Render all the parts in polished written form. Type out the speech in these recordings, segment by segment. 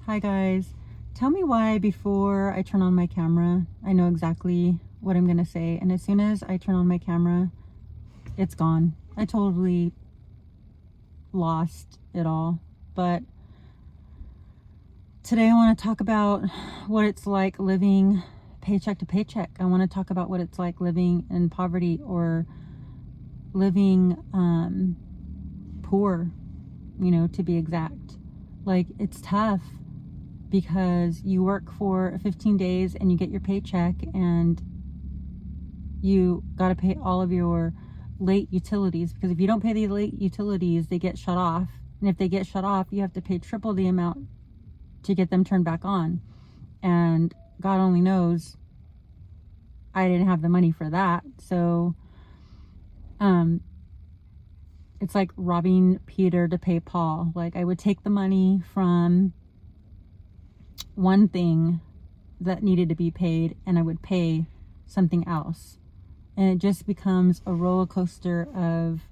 Hi guys. Tell me why before I turn on my camera, I know exactly what I'm gonna say, and as soon as I turn on my camera, it's gone. I totally lost it all. But today I want to talk about what it's like living paycheck to paycheck. I want to talk about what it's like living in poverty or living poor, to be exact. Like, it's tough because you work for 15 days and you get your paycheck and you got to pay all of your late utilities, because if you don't pay the late utilities, they get shut off. And if they get shut off, you have to pay triple the amount to get them turned back on. And God only knows I didn't have the money for that. So it's like robbing Peter to pay Paul. Like, I would take the money from one thing that needed to be paid and I would pay something else, and it just becomes a roller coaster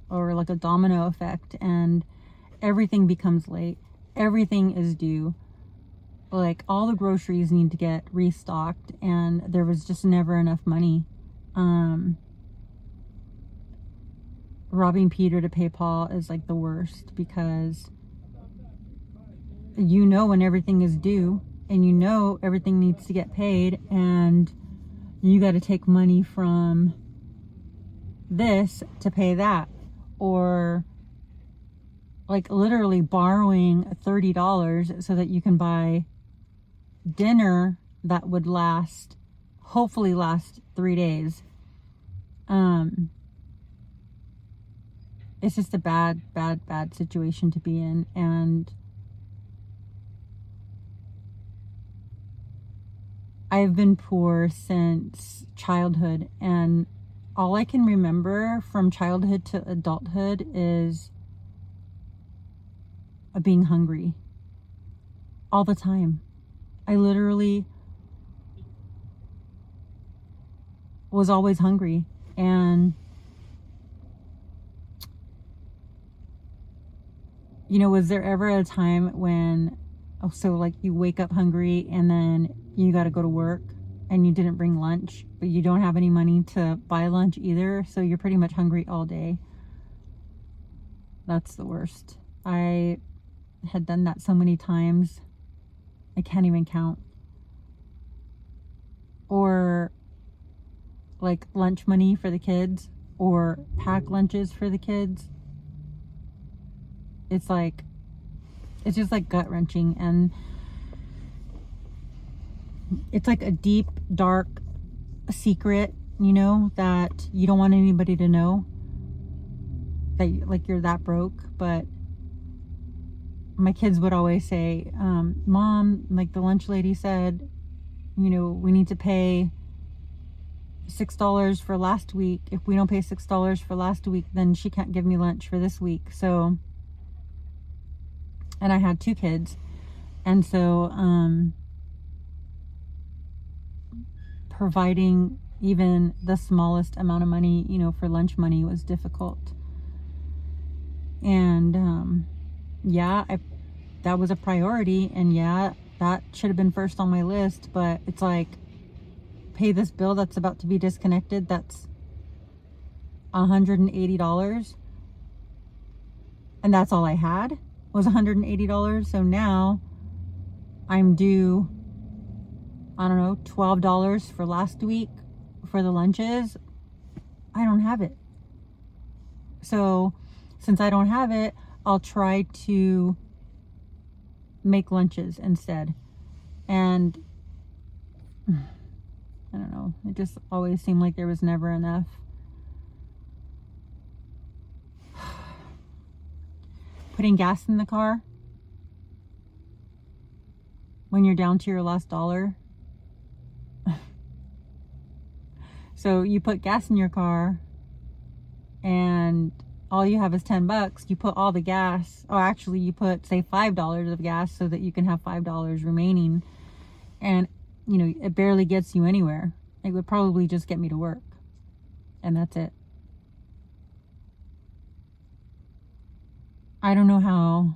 or like a domino effect, and everything becomes late, everything is due. Like, all the groceries need to get restocked and there was just never enough money. Robbing Peter to pay Paul is like the worst, because when everything is due and everything needs to get paid, and you got to take money from this to pay that, or like literally borrowing $30 so that you can buy dinner that would hopefully last 3 days. It's just a bad situation to be in. And I've been poor since childhood, and all I can remember from childhood to adulthood is being hungry all the time. I literally was always hungry. And was there ever a time when like you wake up hungry and then you got to go to work and you didn't bring lunch, but you don't have any money to buy lunch either, so you're pretty much hungry all day? That's the worst. I had done that so many times, I can't even count. Or like lunch money for the kids, or pack lunches for the kids. It's just like gut wrenching, and it's like a deep, dark secret, that you don't want anybody to know that like you're that broke. But my kids would always say, Mom, like the lunch lady said, we need to pay $6 for last week. If we don't pay $6 for last week, then she can't give me lunch for this week. So, and I had 2 kids, and so providing even the smallest amount of money, for lunch money was difficult. And that was a priority, and that should have been first on my list. But it's like, pay this bill that's about to be disconnected, that's $180, and that's all I had was $180. So now I'm due, I don't know, $12 for last week for the lunches. I don't have it. So since I don't have it, I'll try to make lunches instead. And I don't know, it just always seemed like there was never enough. Putting gas in the car when you're down to your last dollar. So you put gas in your car and all you have is $10. You put all the gas, or actually you put, say, $5 of gas so that you can have $5 remaining. And it barely gets you anywhere. It would probably just get me to work, and that's it. I don't know how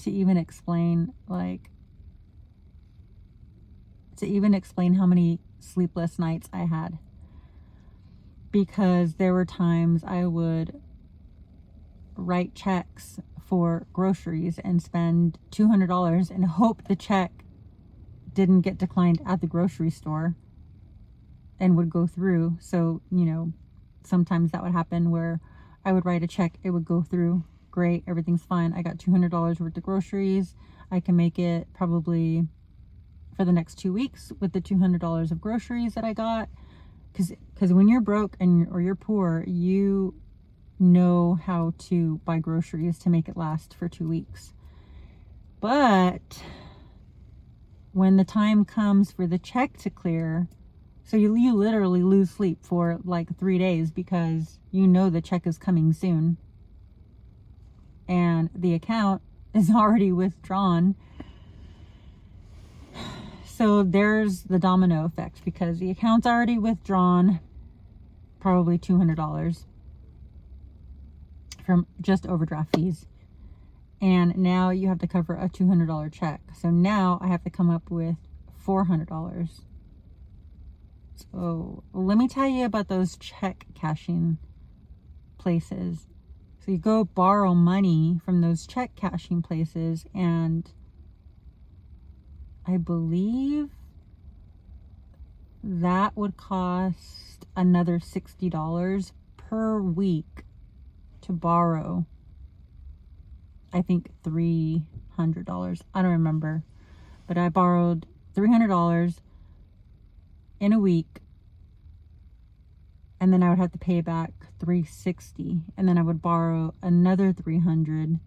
to even explain, how many sleepless nights I had, because there were times I would write checks for groceries and spend $200 and hope the check didn't get declined at the grocery store and would go through. So, sometimes that would happen where I would write a check, it would go through. Great, everything's fine. I got $200 worth of groceries. I can make it probably for the next 2 weeks with the $200 of groceries that I got. Because when you're broke or you're poor, you know how to buy groceries to make it last for 2 weeks. But when the time comes for the check to clear, so you literally lose sleep for like 3 days because you know the check is coming soon and the account is already withdrawn. So there's the domino effect, because the account's already withdrawn probably $200 from just overdraft fees. And now you have to cover a $200 check. So now I have to come up with $400. So let me tell you about those check cashing places. So you go borrow money from those check cashing places, and I believe that would cost another $60 per week to borrow. I think $300. I don't remember. But I borrowed $300 in a week, and then I would have to pay back $360, and then I would borrow another $300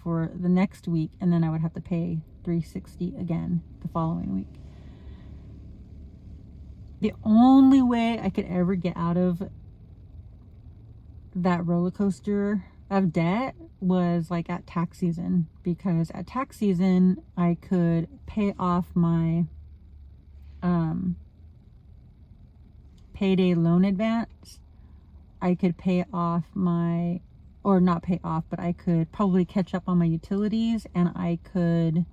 for the next week, and then I would have to pay $360 again the following week. The only way I could ever get out of that roller coaster of debt was like at tax season, because at tax season I could pay off my payday loan advance. I could pay off or not pay off, but I could probably catch up on my utilities, and I could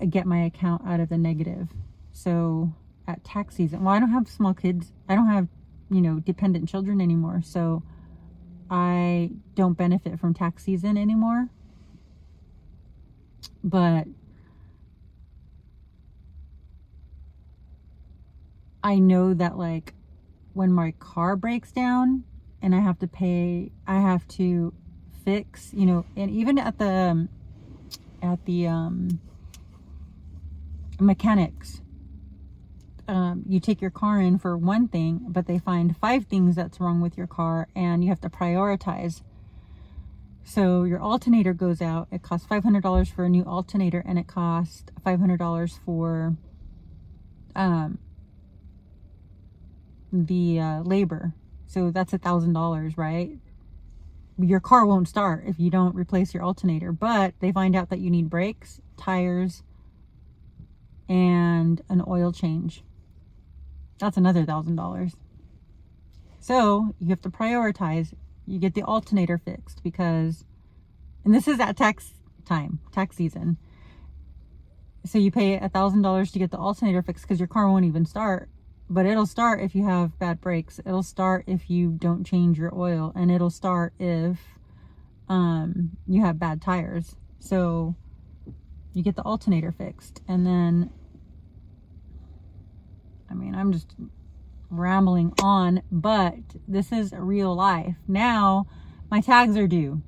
get my account out of the negative. So at tax season, well, I don't have small kids. I don't have, dependent children anymore. So I don't benefit from tax season anymore. But I know that like when my car breaks down and I have to fix, and even at the mechanics, you take your car in for one thing, but they find 5 things that's wrong with your car, and you have to prioritize. So your alternator goes out. It costs $500 for a new alternator, and it costs $500 for the labor. So that's $1,000, right? Your car won't start if you don't replace your alternator, but they find out that you need brakes, tires, and an oil change. That's another $1,000. So you have to prioritize. You get the alternator fixed and this is at tax season. So you pay $1,000 to get the alternator fixed because your car won't even start. But it'll start if you have bad brakes. It'll start if you don't change your oil, and it'll start if you have bad tires. So you get the alternator fixed, and then, I'm just rambling on, but this is real life. Now my tags are due,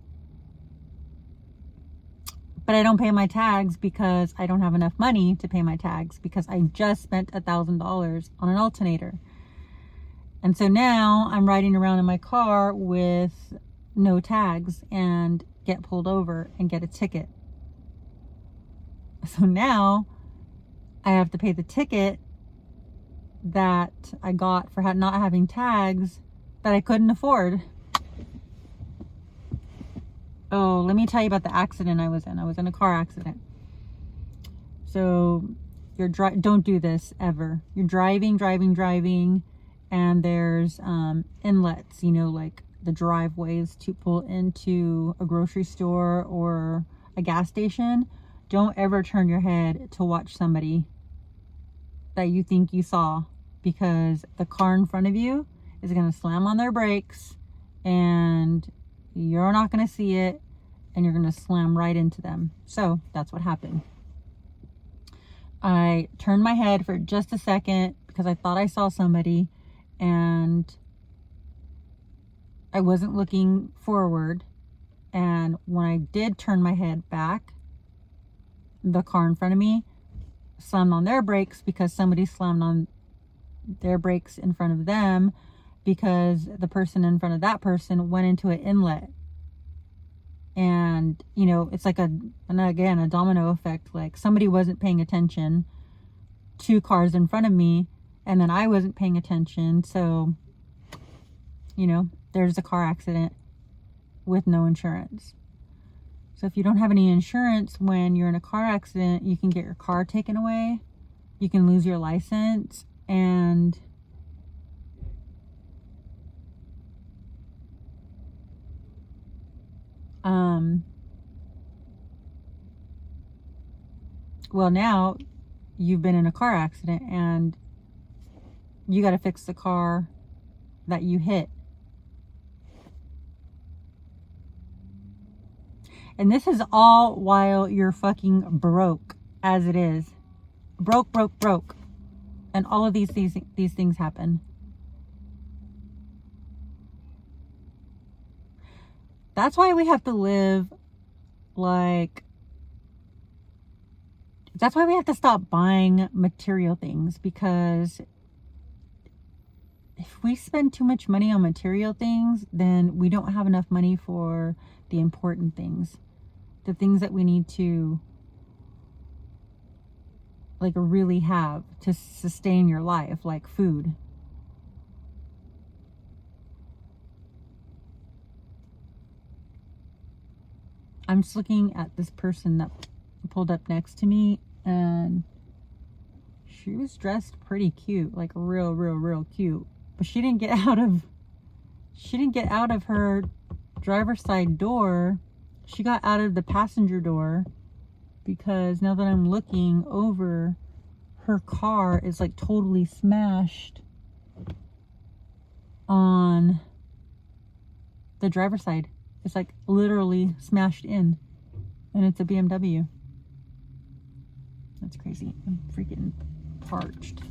but I don't pay my tags because I don't have enough money to pay my tags, because I just spent $1,000 on an alternator. And so now I'm riding around in my car with no tags and get pulled over and get a ticket. So now I have to pay the ticket that I got for not having tags that I couldn't afford. Oh, let me tell you about the accident I was in. I was in a car accident. So don't do this ever. You're driving, and there's inlets, like the driveways to pull into a grocery store or a gas station, don't ever turn your head to watch somebody that you think you saw, because the car in front of you is going to slam on their brakes and you're not going to see it, and you're going to slam right into them. So that's what happened. I turned my head for just a second because I thought I saw somebody, and I wasn't looking forward. And when I did turn my head back, the car in front of me slammed on their brakes because somebody slammed on their brakes in front of them, because the person in front of that person went into an inlet. And, you know, it's like a domino effect. Like, somebody wasn't paying attention, 2 cars in front of me, and then I wasn't paying attention. So, you know, there's a car accident with no insurance. So if you don't have any insurance when you're in a car accident, you can get your car taken away, you can lose your license, and well, now you've been in a car accident and you got to fix the car that you hit. And this is all while you're fucking broke, as it is. Broke. And all of these things happen. That's why we have to live like... That's why we have to stop buying material things, because if we spend too much money on material things, then we don't have enough money for the important things. The things that we need to like really have to sustain your life, like food. I'm just looking at this person that pulled up next to me, and she was dressed pretty cute, like real cute. But she didn't get out of her driver's side door. She got out of the passenger door, because now that I'm looking over, her car is like totally smashed on the driver's side. It's like literally smashed in, and it's a BMW. That's crazy. I'm freaking parched.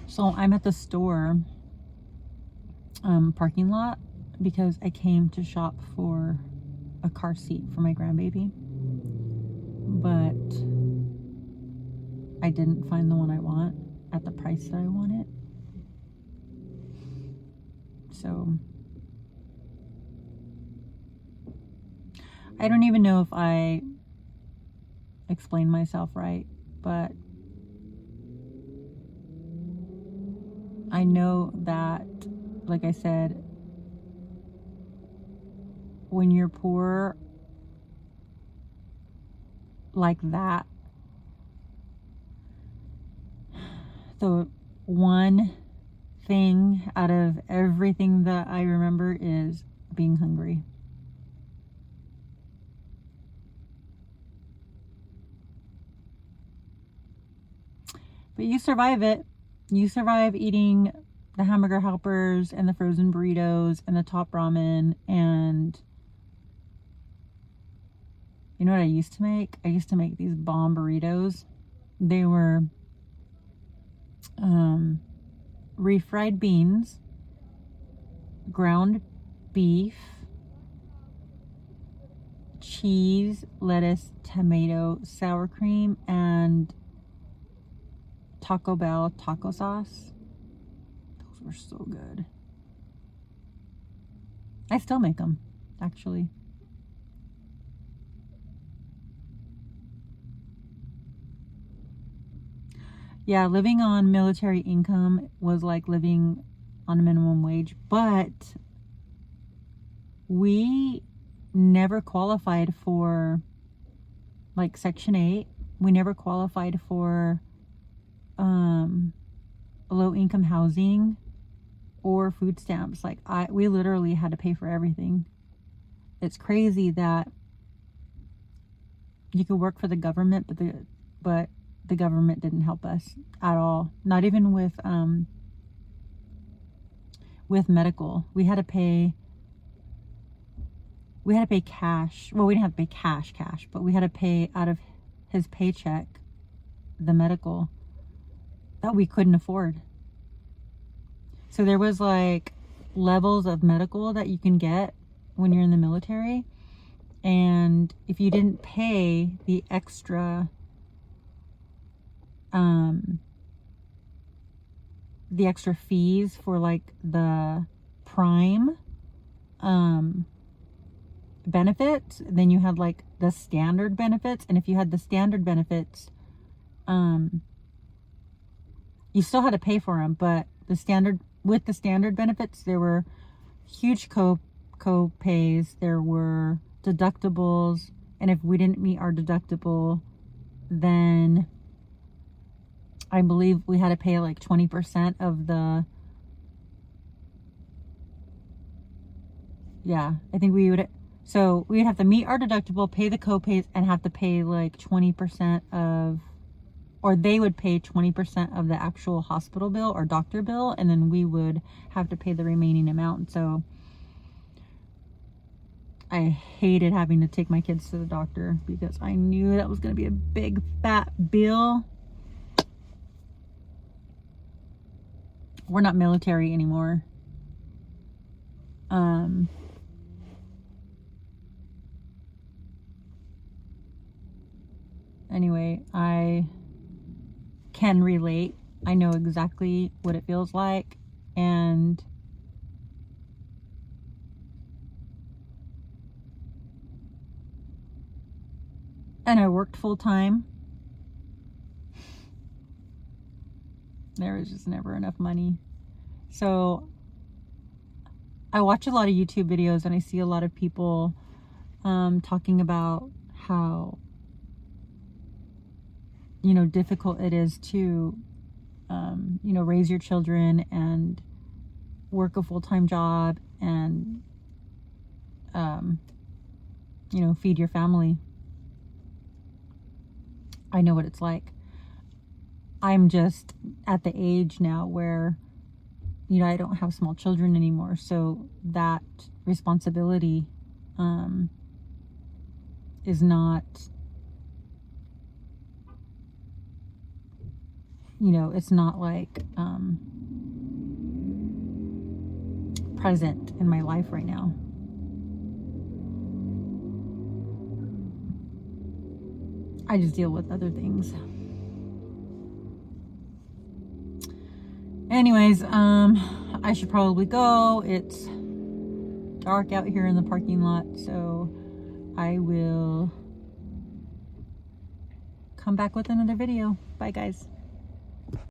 So I'm at the store parking lot because I came to shop for a car seat for my grandbaby, but I didn't find the one I want at the price that I want it. So I don't even know if I explained myself right, but I know that, like I said, when you're poor like that, the one thing out of everything that I remember is being hungry. But you survive it. You survive eating the hamburger helpers and the frozen burritos and the top ramen. And you know what I used to make? I used to make these bomb burritos. They were refried beans, ground beef, cheese, lettuce, tomato, sour cream, and Taco Bell taco sauce. Those were so good. I still make them, actually. Yeah, living on military income was like living on a minimum wage, but we never qualified for like Section 8. We never qualified for low income housing. or food stamps. Like we literally had to pay for everything. It's crazy that you could work for the government, but the government didn't help us at all. Not even with medical. We had to pay cash. Well, we didn't have to pay cash, but we had to pay out of his paycheck the medical that we couldn't afford. So there was like levels of medical that you can get when you're in the military, and if you didn't pay the extra fees for like the prime benefits, then you had like the standard benefits. And if you had the standard benefits, you still had to pay for them, but the standard benefits, there were huge co-pays, there were deductibles, and if we didn't meet our deductible, then I believe we had to pay like 20% of the, I think we would, so we'd have to meet our deductible, pay the co-pays, and have to pay like 20% of, or they would pay 20% of the actual hospital bill or doctor bill, and then we would have to pay the remaining amount. So I hated having to take my kids to the doctor because I knew that was going to be a big fat bill. We're not military anymore. Anyway, I can relate. I know exactly what it feels like, and I worked full time. There was just never enough money. So I watch a lot of YouTube videos, and I see a lot of people talking about how, you know, difficult it is to, you know, raise your children and work a full-time job and, you know, feed your family. I know what it's like. I'm just at the age now where, you know, I don't have small children anymore. So that responsibility is not, you know, it's not like present in my life right now. I just deal with other things. Anyways, I should probably go. It's dark out here in the parking lot, so I will come back with another video. Bye, guys.